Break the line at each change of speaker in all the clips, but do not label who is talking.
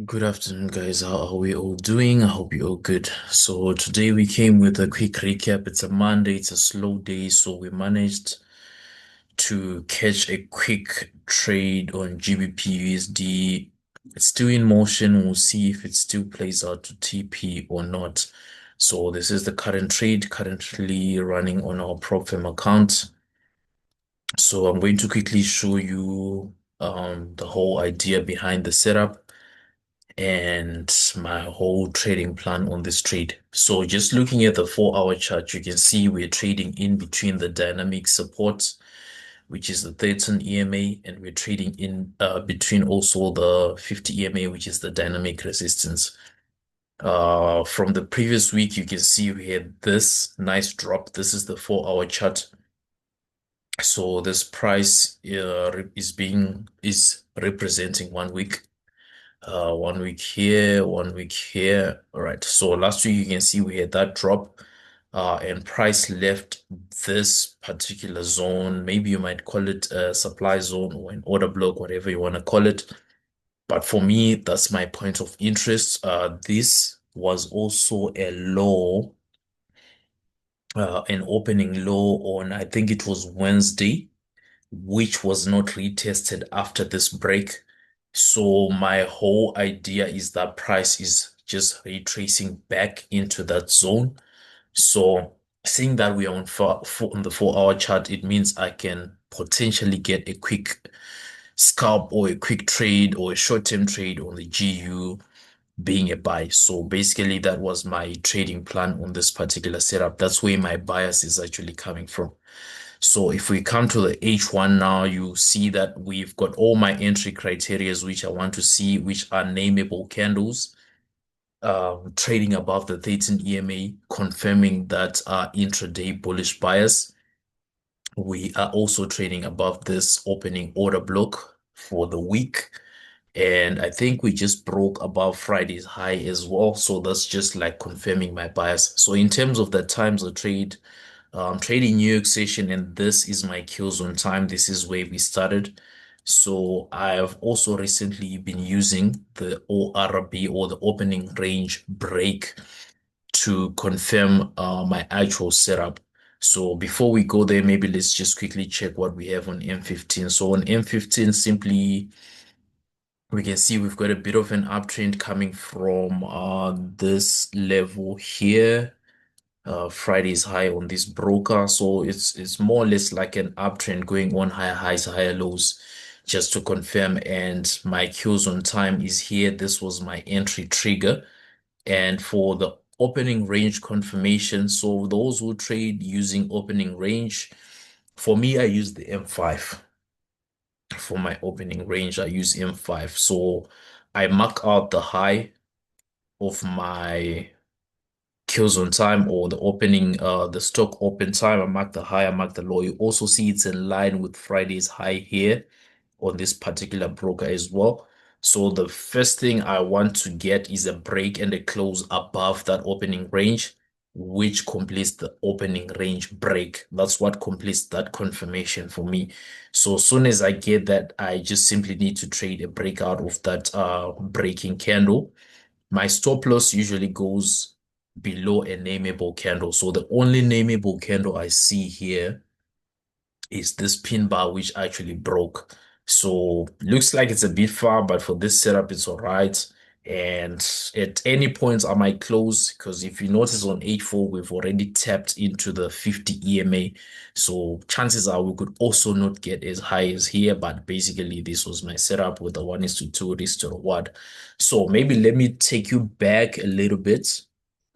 Good afternoon, guys. How are we all doing? I hope you're all good. So today we came with a quick recap. It's a Monday, it's a slow day, so we managed to catch a quick trade on GbpUsd. It's still in motion. We'll see if it still plays out to TP or not. So this is the current trade currently running on our prop firm account. So I'm going to quickly show you the whole idea behind the setup and my whole trading plan on this trade. So just looking at the 4-hour chart, you can see we're trading in between the dynamic support, which is the 13 EMA, and we're trading in between also the 50 EMA, which is the dynamic resistance. From the previous week, you can see we had this nice drop. This is the 4-hour chart. So this price is representing 1 week. 1 week here, 1 week here. All right. So last week you can see we had that drop, and price left this particular zone. Maybe you might call it a supply zone or an order block, whatever you want to call it. But for me, that's my point of interest. This was also a low, an opening low on, I think it was Wednesday, which was not retested after this break. So my whole idea is that price is just retracing back into that zone. So seeing that we are on the 4-hour chart, it means I can potentially get a quick scalp or a quick trade or a short-term trade on the GU being a buy. So basically that was my trading plan on this particular setup. That's where my bias is actually coming from. So if we come to the H1 now, you see that we've got all my entry criterias, which I want to see, which are nameable candles, trading above the 13 EMA, confirming that intraday bullish bias. We are also trading above this opening order block for the week. And I think we just broke above Friday's high as well. So that's just like confirming my bias. So in terms of the times of trade, trading New York session, and this is my kill zone time. This is where we started. So I have also recently been using the ORB or the opening range break to confirm my actual setup. So before we go there, maybe let's just quickly check what we have on M15. So on M15, simply we can see we've got a bit of an uptrend coming from this level here. Friday's high on this broker. So it's more or less like an uptrend going on higher highs, higher lows, just to confirm. And my cues on time is here. This was my entry trigger. And for the opening range confirmation, so those who trade using opening range, for me, I use the M5. For my opening range, I use M5. So I mark out the high of my kills on time or the opening, the stock open time. I mark the high, I mark the low. You also see it's in line with Friday's high here on this particular broker as well. So the first thing I want to get is a break and a close above that opening range, which completes the opening range break. That's what completes that confirmation for me. So as soon as I get that, I just simply need to trade a breakout of that breaking candle. My stop loss usually goes below a nameable candle. So the only nameable candle I see here is this pin bar, which actually broke. So looks like it's a bit far, but for this setup, it's all right. And at any point, I might close because if you notice on H4, we've already tapped into the 50 EMA. So chances are we could also not get as high as here, but basically this was my setup with the 1:2 to 1. So maybe let me take you back a little bit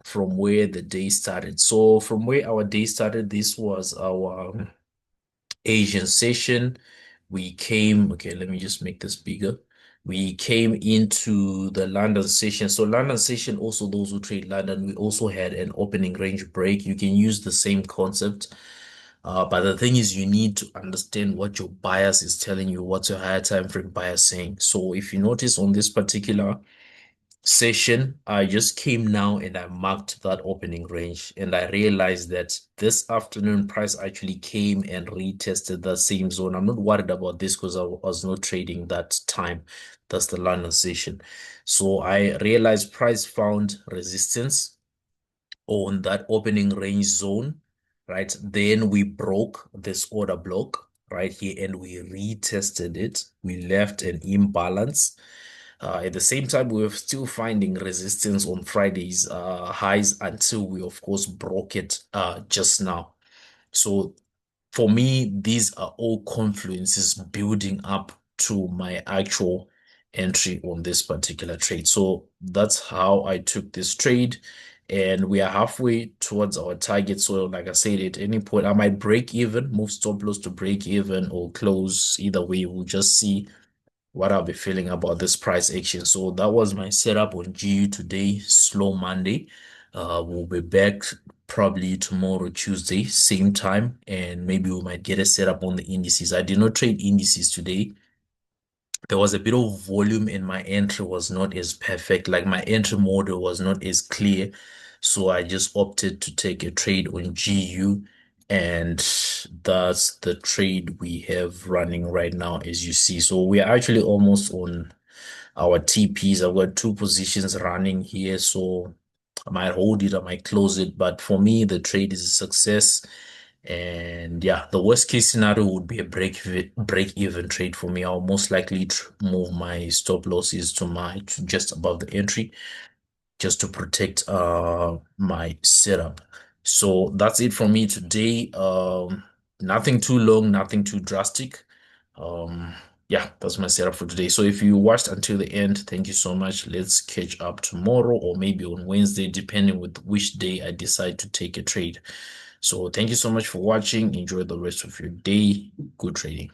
from where the day started. So from where our day started, this was our Asian session. We came, okay, let me just make this bigger. We came into the London session. So London session, also those who trade London, we also had an opening range break. You can use the same concept. But the thing is, you need to understand what your bias is telling you, what's your higher time frame bias saying. So if you notice on this particular session, I just came now and I marked that opening range, and I realized that this afternoon price actually came and retested the same zone. I'm not worried about this because I was not trading that time. That's the London session. So I realized price found resistance on that opening range zone, right? Then we broke this order block right here and we retested it. We left an imbalance. At the same time, we were still finding resistance on Friday's highs until we, of course, broke it just now. So for me, these are all confluences building up to my actual entry on this particular trade. So that's how I took this trade. And we are halfway towards our target. So like I said, at any point, I might break even, move stop loss to break even or close. Either way, we'll just see what I'll be feeling about this price action. So that was my setup on GU today, slow Monday. We'll be back probably tomorrow, Tuesday, same time, and maybe we might get a setup on the indices. I did not trade indices today. There was a bit of volume and my entry was not as perfect. Like my entry model was not as clear. So I just opted to take a trade on GU. And that's the trade we have running right now, as you see. So we are actually almost on our TPs. I've got two positions running here. So I might hold it, I might close it. But for me, the trade is a success. And yeah, the worst case scenario would be a break even trade for me. I'll most likely move my stop losses to just above the entry just to protect my setup. So that's it for me today. Nothing too long, nothing too drastic. Um, yeah, that's my setup for today. So if you watched until the end, thank you so much. Let's catch up tomorrow or maybe on Wednesday, depending with which day I decide to take a trade. So thank you so much for watching. Enjoy the rest of your day. Good trading.